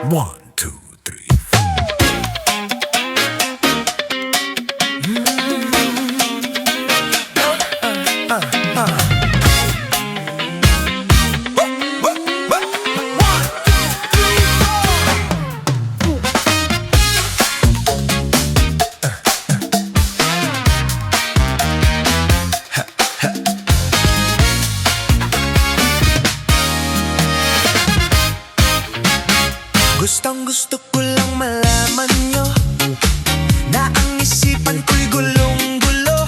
One, two, three. Gustong gusto ko lang malaman nyo na ang isipan ko'y gulong-gulo.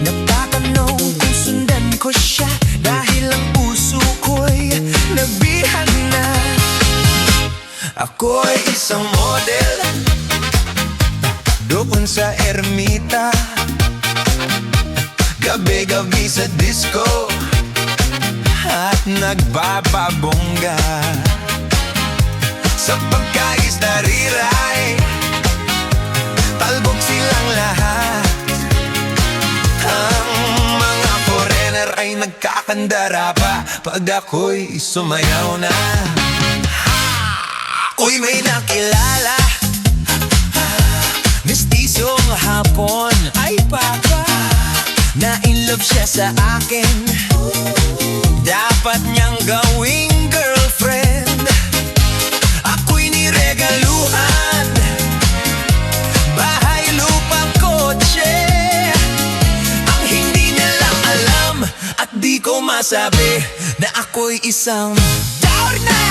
Nagtatanong kung sundan ko siya dahil ang puso ko'y nabihan na. Ako'y isang model doon sa ermita, gabi-gabi sa disco at nagbababongga. Sa pagkais na riray, talbog silang lahat. Ang mga foreigner ay nagkakandara pa pag ako'y sumayaw na. Uy, may nakilala, mestisyong hapon ay papa, na in love siya sa akin, dapat niyang gawing girlfriend. Regaluhan, bahay, lupang kotse. Ang hindi nilang alam at di ko masabi na ako'y isang Darna!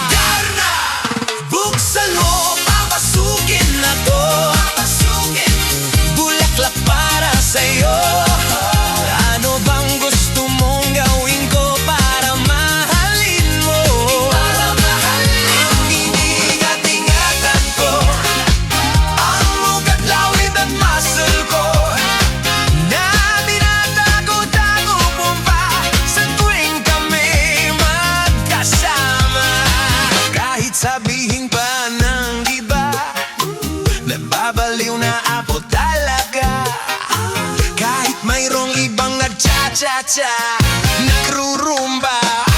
Darna! Buksan mo, papasukin na to. Papasukin. Bulaklak para sa'yo. Ano bang gusto mong gawin ko para mahalin mo? Para mahalin mo. Sabihin pa ng iba, nababaliw na ako talaga. Kahit mayroong ibang nagcha-cha-cha, nagrurumba.